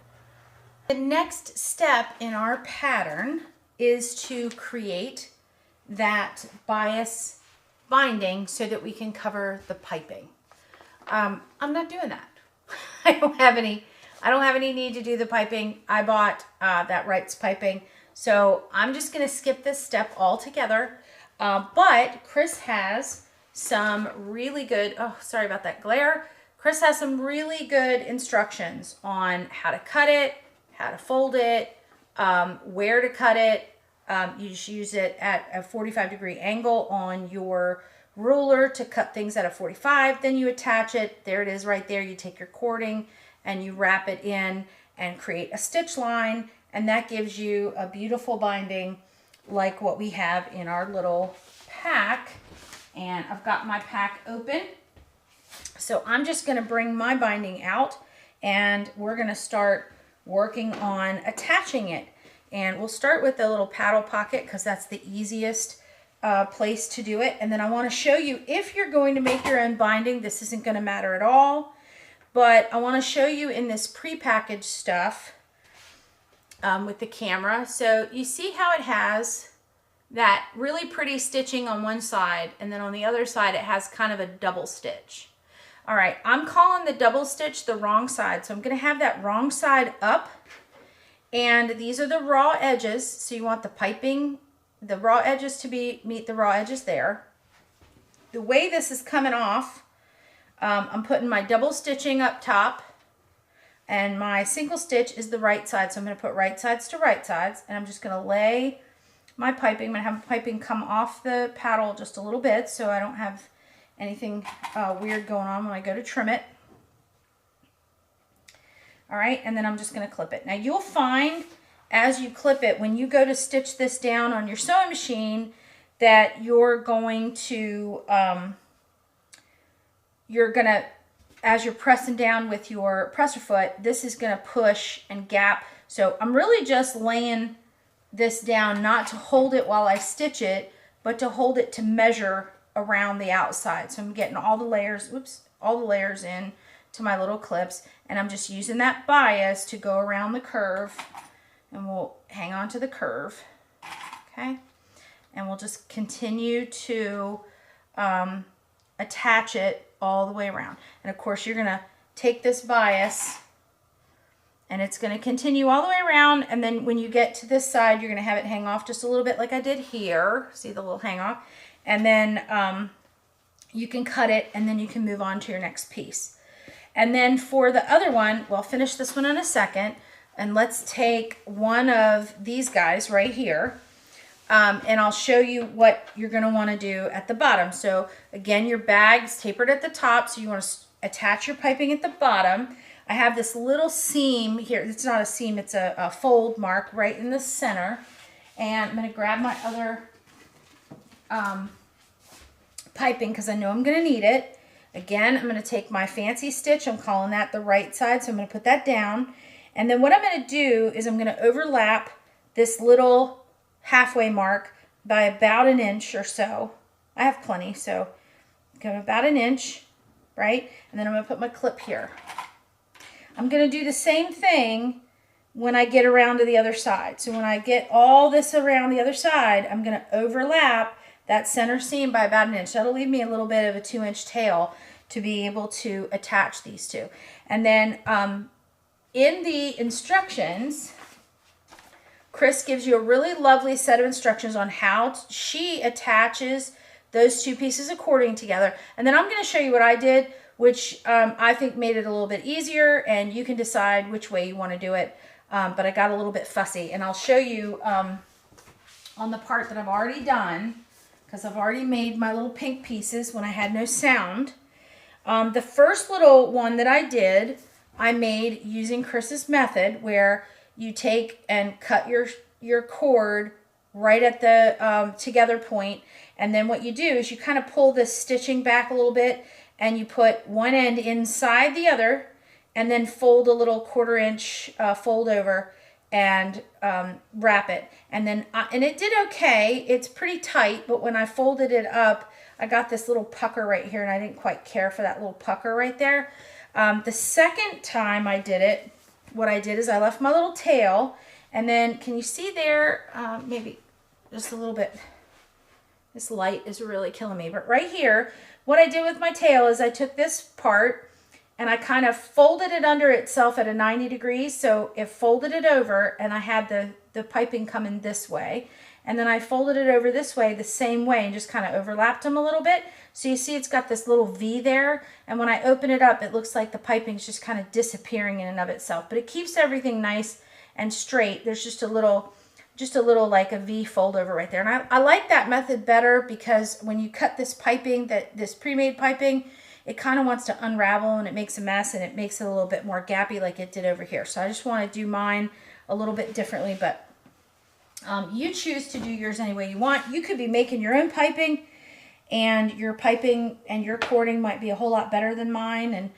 the next step in our pattern is to create that bias binding so that we can cover the piping. I'm not doing that. I don't have any need to do the piping. I bought that Wright's piping, so I'm just going to skip this step altogether. But Chris has some really good, oh, sorry about that glare. Chris has some really good instructions on how to cut it, how to fold it, where to cut it. You just use it at a 45-degree angle on your ruler to cut things at a 45. Then you attach it. There it is right there. You take your cording and you wrap it in and create a stitch line. And that gives you a beautiful binding like what we have in our little pack. And I've got my pack open. So I'm just going to bring my binding out and we're going to start working on attaching it. And we'll start with the little paddle pocket because that's the easiest place to do it. And then I want to show you, if you're going to make your own binding, this isn't going to matter at all. But I want to show you in this prepackaged stuff with the camera. So you see how it has that really pretty stitching on one side, and then on the other side it has kind of a double stitch. All right, I'm calling the double stitch the wrong side, so I'm going to have that wrong side up. And these are the raw edges, so you want the piping, the raw edges to meet the raw edges there. The way this is coming off, I'm putting my double stitching up top, and my single stitch is the right side, so I'm going to put right sides to right sides, and I'm just going to lay my piping. I'm going to have piping come off the paddle just a little bit so I don't have anything weird going on when I go to trim it. All right, and then I'm just going to clip it. Now you'll find as you clip it, when you go to stitch this down on your sewing machine, that you're going to, as you're pressing down with your presser foot, this is going to push and gap. So I'm really just laying this down not to hold it while I stitch it, but to hold it to measure around the outside. So I'm getting all the layers, all the layers in to my little clips. and I'm just using that bias to go around the curve, and we'll hang on to the curve, okay? And we'll just continue to attach it all the way around. And of course you're gonna take this bias and it's gonna continue all the way around, and then when you get to this side, you're gonna have it hang off just a little bit like I did here. See the little hang off? And then you can cut it, and then you can move on to your next piece. And then for the other one, well, I'll finish this one in a second, and let's take one of these guys right here. And I'll show you what you're going to want to do at the bottom. So again, your bag's tapered at the top, so you want to attach your piping at the bottom. I have this little seam here. It's not a seam, it's a fold mark right in the center. And I'm going to grab my other piping because I know I'm going to need it. Again, I'm going to take my fancy stitch. I'm calling that the right side, so I'm going to put that down. And then what I'm going to do is I'm going to overlap this little halfway mark by about an inch or so. I have plenty, so go about an inch, right? And then I'm going to put my clip here. I'm going to do the same thing when I get around to the other side. So when I get all this around the other side, I'm going to overlap that center seam by about an inch. That'll leave me a little bit of a 2-inch tail to be able to attach these two. And then in the instructions, Chris gives you a really lovely set of instructions on how she attaches those two pieces of cording together. And then I'm going to show you what I did, which I think made it a little bit easier, and you can decide which way you want to do it. But I got a little bit fussy, and I'll show you on the part that I've already done, because I've already made my little pink pieces when I had no sound. The first little one that I did, I made using Chris's method, where you take and cut your cord right at the together point, and then what you do is you kind of pull this stitching back a little bit, and you put one end inside the other, and then fold a little 1/4 inch fold over and wrap it. And then and it did okay. It's pretty tight, but when I folded it up, I got this little pucker right here, and I didn't quite care for that little pucker right there. The second time I did it, what I did is I left my little tail, and then can you see there, maybe just a little bit, this light is really killing me, but right here, what I did with my tail is I took this part and I kind of folded it under itself at a 90 degrees, so it folded it over, and I had the piping coming this way, and then I folded it over this way the same way and just kind of overlapped them a little bit. So you see it's got this little V there, and when I open it up, it looks like the piping's just kind of disappearing in and of itself, but it keeps everything nice and straight. There's just a little like a V fold over right there. And I like that method better because when you cut this piping, this pre-made piping, it kind of wants to unravel and it makes a mess, and it makes it a little bit more gappy like it did over here. So I just want to do mine a little bit differently, but you choose to do yours any way you want. You could be making your own piping, and your piping and your cording might be a whole lot better than mine, and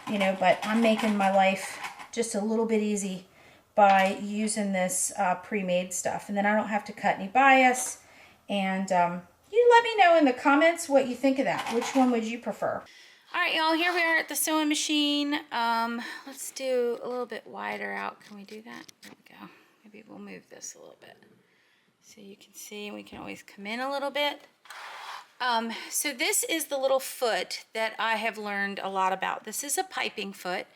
you know, but I'm making my life just a little bit easy by using this pre-made stuff. And then I don't have to cut any bias. And you let me know in the comments what you think of that. Which one would you prefer? All right, y'all, here we are at the sewing machine. Let's do a little bit wider out. Can we do that? There we go. Maybe we'll move this a little bit so you can see. We can always come in a little bit. So this is the little foot that I have learned a lot about. This is a piping foot,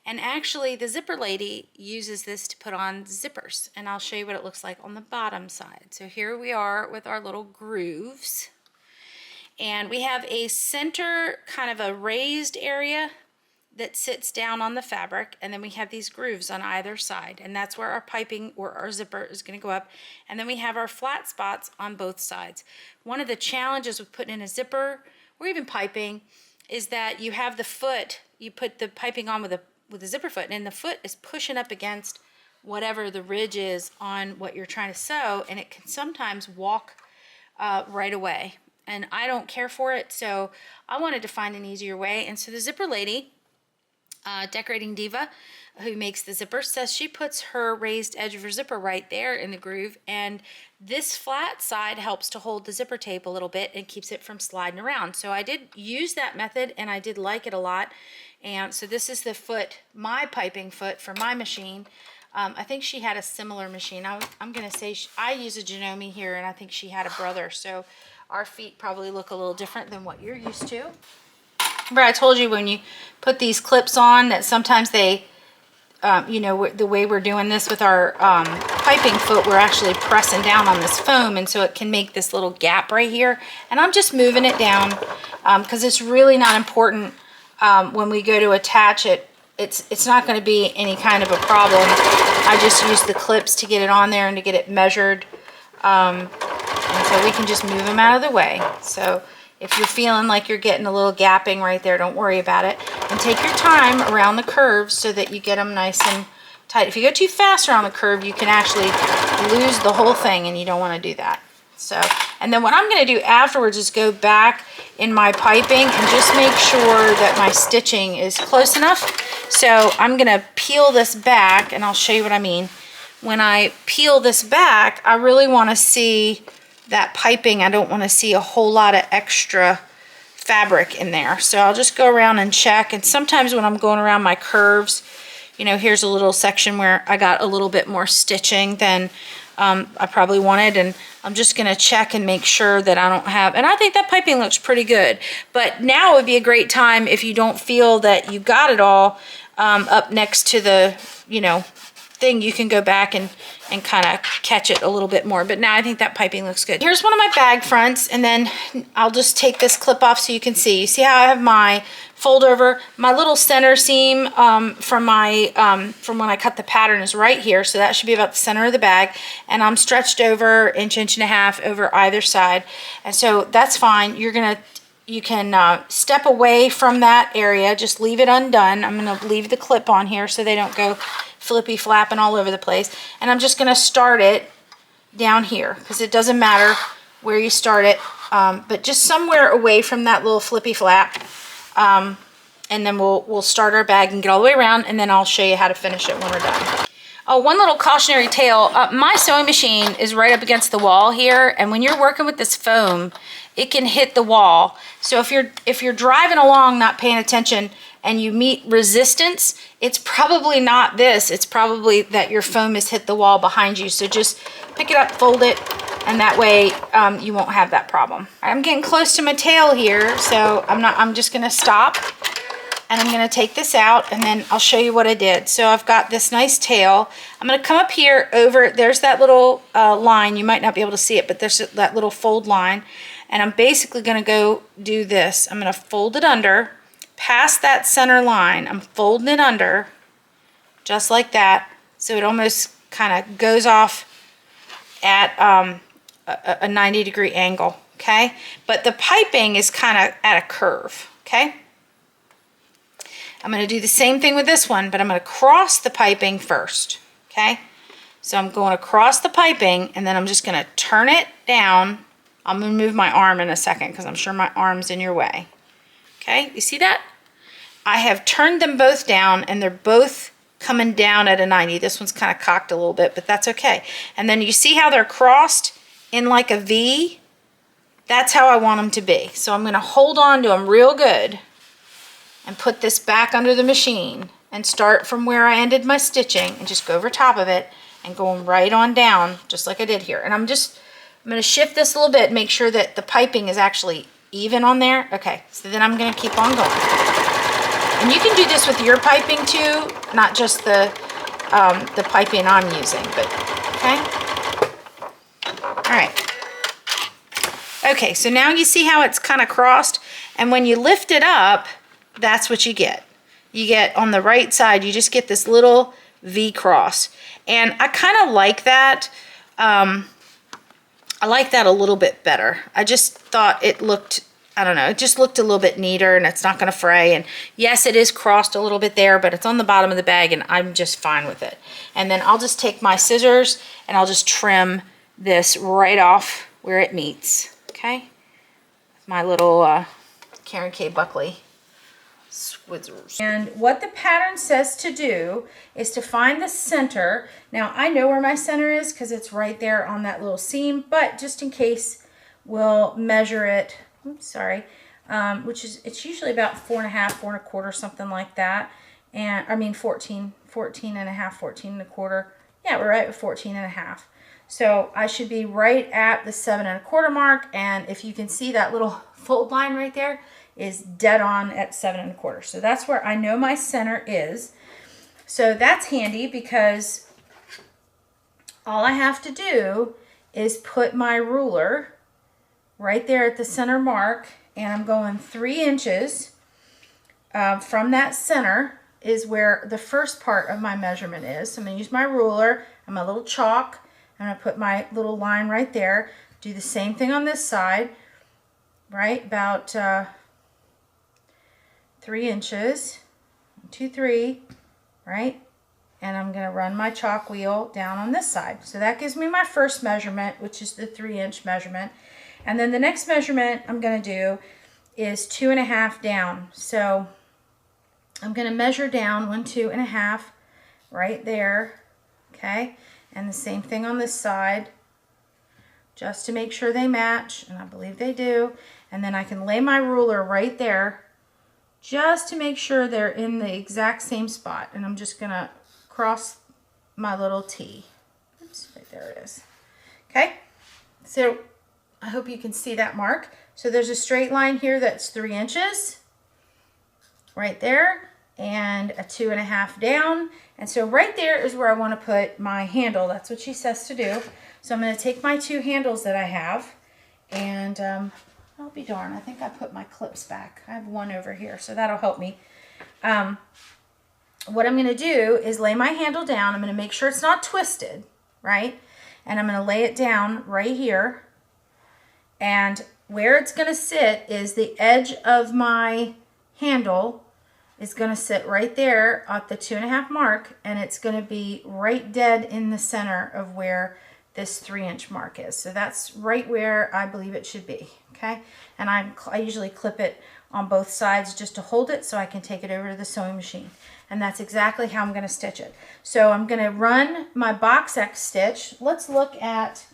and actually the zipper lady uses this to put on zippers, and I'll show you what it looks like on the bottom side. So here we are with our little grooves, and we have a center kind of a raised area that sits down on the fabric, and then we have these grooves on either side, and that's where our piping or our zipper is going to go up. And then we have our flat spots on both sides. One of the challenges with putting in a zipper or even piping is that you have the foot, you put the piping on with a zipper foot, and the foot is pushing up against whatever the ridge is on what you're trying to sew, and it can sometimes walk right away, and I don't care for it, so I wanted to find an easier way. And so the zipper lady, Decorating Diva, who makes the zipper, says she puts her raised edge of her zipper right there in the groove, and this flat side helps to hold the zipper tape a little bit and keeps it from sliding around. So I did use that method, and I did like it a lot. And so this is the foot, my piping foot for my machine. I think she had a similar machine. I'm going to say I use a Janome here, and I think she had a brother. So our feet probably look a little different than what you're used to. Remember I told you when you put these clips on that sometimes they, you know, the way we're doing this with our piping foot, we're actually pressing down on this foam, and so it can make this little gap right here. And I'm just moving it down because it's really not important when we go to attach it. It's not going to be any kind of a problem. I just use the clips to get it on there and to get it measured. And so we can just move them out of the way. So if you're feeling like you're getting a little gapping right there, don't worry about it. And take your time around the curves so that you get them nice and tight. If you go too fast around the curve, you can actually lose the whole thing, and you don't want to do that. So, and then what I'm going to do afterwards is go back in my piping and just make sure that my stitching is close enough. So I'm going to peel this back, and I'll show you what I mean. When I peel this back, I really want to see that piping. I don't want to see a whole lot of extra fabric in there. So I'll just go around and check. And sometimes when I'm going around my curves, you know, here's a little section where I got a little bit more stitching than I probably wanted, and I'm just going to check and make sure that I don't have, and I think that piping looks pretty good. But now would be a great time if you don't feel that you got it all up next to the, you know, thing, you can go back and kind of catch it a little bit more. But now I think that piping looks good. Here's one of my bag fronts, and then I'll just take this clip off so you can see. You see how I have my fold over? My little center seam from when I cut the pattern is right here, so that should be about the center of the bag, and I'm stretched over inch and a half over either side, and so that's fine. You can step away from that area, just leave it undone. I'm going to leave the clip on here so they don't go flippy flapping all over the place. And I'm just going to start it down here, because it doesn't matter where you start it, but just somewhere away from that little flippy flap. And then we'll start our bag and get all the way around, and then I'll show you how to finish it when we're done. Oh, one little cautionary tale. My sewing machine is right up against the wall here, and when you're working with this foam, it can hit the wall. So if you're driving along not paying attention and you meet resistance, it's probably not this. It's probably that your foam has hit the wall behind you. So just pick it up, fold it, and that way you won't have that problem. I'm getting close to my tail here, so I'm just gonna stop, and I'm gonna take this out, and then I'll show you what I did. So I've got this nice tail. I'm gonna come up here over, there's that little line. You might not be able to see it, but there's that little fold line. And I'm basically gonna go do this. I'm gonna fold it under, past that center line. I'm folding it under, just like that. So it almost kind of goes off at a 90-degree angle, okay? But the piping is kind of at a curve, okay? I'm going to do the same thing with this one, but I'm going to cross the piping first, okay? So I'm going across the piping, and then I'm just going to turn it down. I'm going to move my arm in a second because I'm sure my arm's in your way. Okay, you see that? I have turned them both down, and they're both coming down at a 90. This one's kind of cocked a little bit, but that's okay. And then you see how they're crossed in like a V? That's how I want them to be. So I'm going to hold on to them real good and put this back under the machine and start from where I ended my stitching and just go over top of it and going right on down just like I did here. And I'm going to shift this a little bit, make sure that the piping is actually even on there. Okay, so then I'm going to keep on going. And you can do this with your piping too, not just the piping I'm using, but okay. All right. Okay, so now you see how it's kind of crossed, and when you lift it up, that's what you get. You get on the right side, you just get this little V cross. And I kind of like that. I like that a little bit better. I just thought it looked, I don't know, it just looked a little bit neater, and it's not going to fray. And yes, it is crossed a little bit there, but it's on the bottom of the bag, and I'm just fine with it. And then I'll just take my scissors, and I'll just trim this right off where it meets. Okay? My little Karen K. Buckley Swizzers. And what the pattern says to do is to find the center. Now I know where my center is because it's right there on that little seam, but just in case, we'll measure it. Oops, sorry. which is, it's usually about 4.5, 4.25, something like that. And I mean 14 and a half, 14 and a quarter. Yeah, we're right at 14 and a half. So I should be right at the 7.25 mark. And if you can see that little fold line right there is dead on at 7.25. So that's where I know my center is. So that's handy because all I have to do is put my ruler right there at the center mark, and I'm going 3 inches from that center is where the first part of my measurement is. So I'm going to use my ruler and my little chalk. I'm going to put my little line right there. Do the same thing on this side, right? About 3 inches. 2, 3, right? And I'm going to run my chalk wheel down on this side. So that gives me my first measurement, which is the 3-inch measurement. And then the next measurement I'm going to do is 2.5 down. So I'm going to measure down 1, 2.5 right there. Okay. And the same thing on this side, just to make sure they match. And I believe they do. And then I can lay my ruler right there just to make sure they're in the exact same spot. And I'm just going to cross my little T. Oops, right there it is. Okay. So I hope you can see that mark. So there's a straight line here that's 3 inches right there and a 2.5 down. And so right there is where I want to put my handle. That's what she says to do. So I'm going to take my 2 handles that I have, and I'll be darned, I think I put my clips back. I have one over here, so that'll help me. What I'm going to do is lay my handle down. I'm going to make sure it's not twisted, right? And I'm going to lay it down right here. And where it's going to sit is the edge of my handle is going to sit right there at the 2.5 mark, and it's going to be right dead in the center of where this 3-inch mark is. So that's right where I believe it should be. Okay, and I usually clip it on both sides just to hold it so I can take it over to the sewing machine. And that's exactly how I'm going to stitch it. So I'm going to run my box X stitch. Let's look at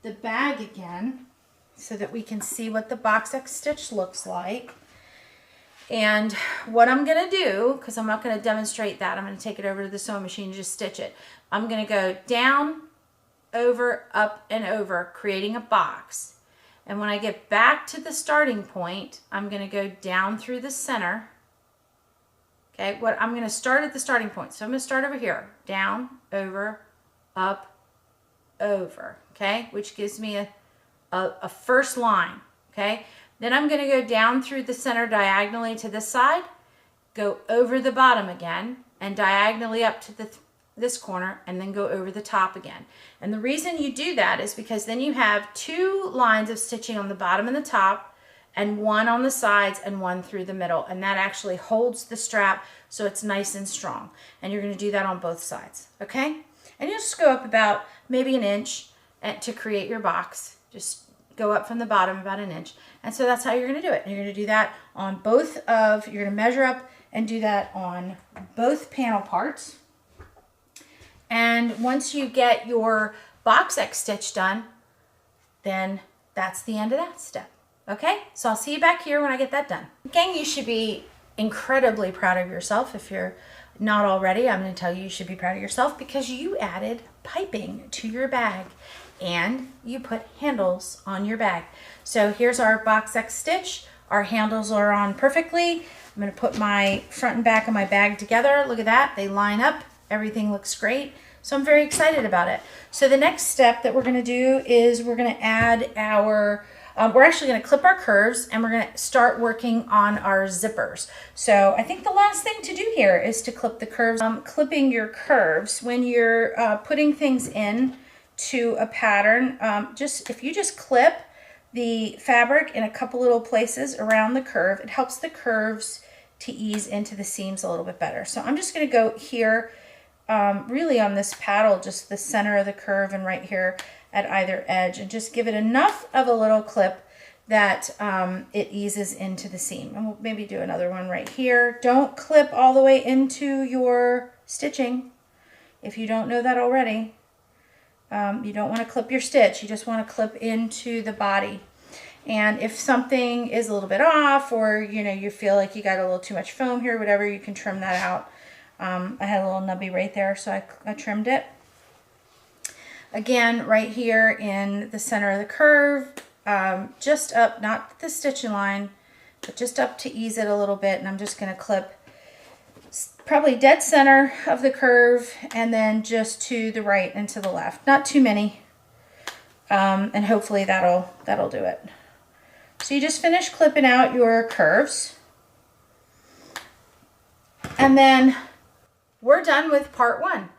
the bag again so that we can see what the box X stitch looks like. And what I'm going to do, because I'm not going to demonstrate that, I'm going to take it over to the sewing machine and just stitch it. I'm going to go down, over, up, and over, creating a box. And when I get back to the starting point, I'm going to go down through the center. Okay, I'm going to start at the starting point. So I'm going to start over here, down, over, up, over, okay, which gives me a first line, okay. Then I'm going to go down through the center diagonally to this side, go over the bottom again, and diagonally up to this corner, and then go over the top again. And the reason you do that is because then you have 2 lines of stitching on the bottom and the top, and 1 on the sides and 1 through the middle. And that actually holds the strap so it's nice and strong. And you're going to do that on both sides, okay? And you'll just go up about maybe 1 inch to create your box. Just go up from the bottom about 1 inch. And so that's how you're going to do it. And you're going to do that on you're going to measure up and do that on both panel parts. And once you get your box X stitch done, then that's the end of that step. Okay, so I'll see you back here when I get that done. Gang, you should be incredibly proud of yourself. If you're not already, I'm going to tell you you should be proud of yourself because you added piping to your bag and you put handles on your bag. So here's our box X stitch. Our handles are on perfectly. I'm going to put my front and back of my bag together. Look at that. They line up. Everything looks great. So I'm very excited about it. So the next step that we're going to do is we're going to add our we're actually going to clip our curves and we're going to start working on our zippers. So I think the last thing to do here is to clip the curves. Clipping your curves when you're putting things in to a pattern, if you just clip the fabric in a couple little places around the curve, it helps the curves to ease into the seams a little bit better. So I'm just going to go here really on this paddle, just the center of the curve and right here at either edge, and just give it enough of a little clip that it eases into the seam. And we'll maybe do another one right here. Don't clip all the way into your stitching if you don't know that already. You don't want to clip your stitch, you just want to clip into the body. And if something is a little bit off, or you feel like you got a little too much foam here, whatever, you can trim that out. I had a little nubby right there, so I trimmed it. Again, right here in the center of the curve, just up, not the stitching line, but just up to ease it a little bit. And I'm just going to clip probably dead center of the curve, and then just to the right and to the left. Not too many. And hopefully that'll do it. So you just finish clipping out your curves. And then we're done with part 1.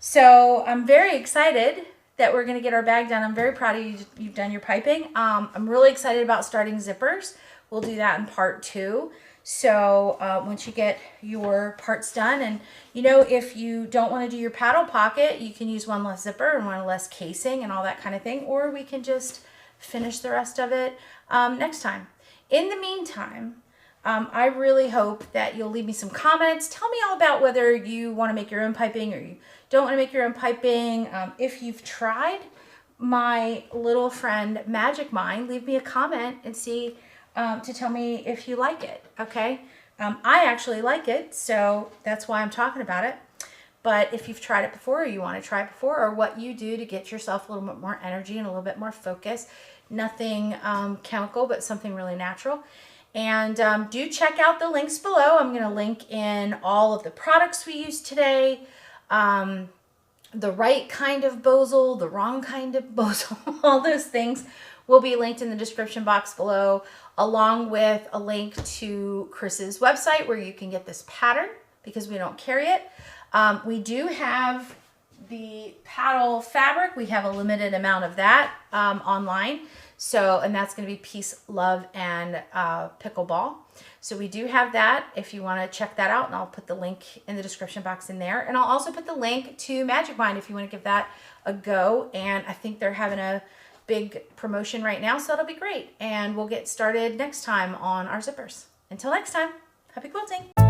So I'm very excited that we're going to get our bag done. I'm very proud of you. You've done your piping. I'm really excited about starting zippers. We'll do that in part 2. So once you get your parts done, and if you don't want to do your paddle pocket, you can use one less zipper and one less casing and all that kind of thing, or we can just finish the rest of it next time. In the meantime, I really hope that you'll leave me some comments. Tell me all about whether you want to make your own piping or you don't want to make your own piping. If you've tried my little friend Magic Mind, leave me a comment and see to tell me if you like it, okay? I actually like it, so that's why I'm talking about it. But if you've tried it before, or you want to try it before, or what you do to get yourself a little bit more energy and a little bit more focus, nothing chemical, but something really natural. And do check out the links below. I'm going to link in all of the products we used today, the right kind of bozal, the wrong kind of bozal, all those things will be linked in the description box below, along with a link to Chris's website where you can get this pattern because we don't carry it. We do have the paddle fabric. We have a limited amount of that online. So, and that's going to be Peace, Love, and Pickleball. So we do have that if you want to check that out, and I'll put the link in the description box in there. And I'll also put the link to Magic Mind if you want to give that a go. And I think they're having a big promotion right now, so that'll be great. And we'll get started next time on our zippers. Until next time, happy quilting.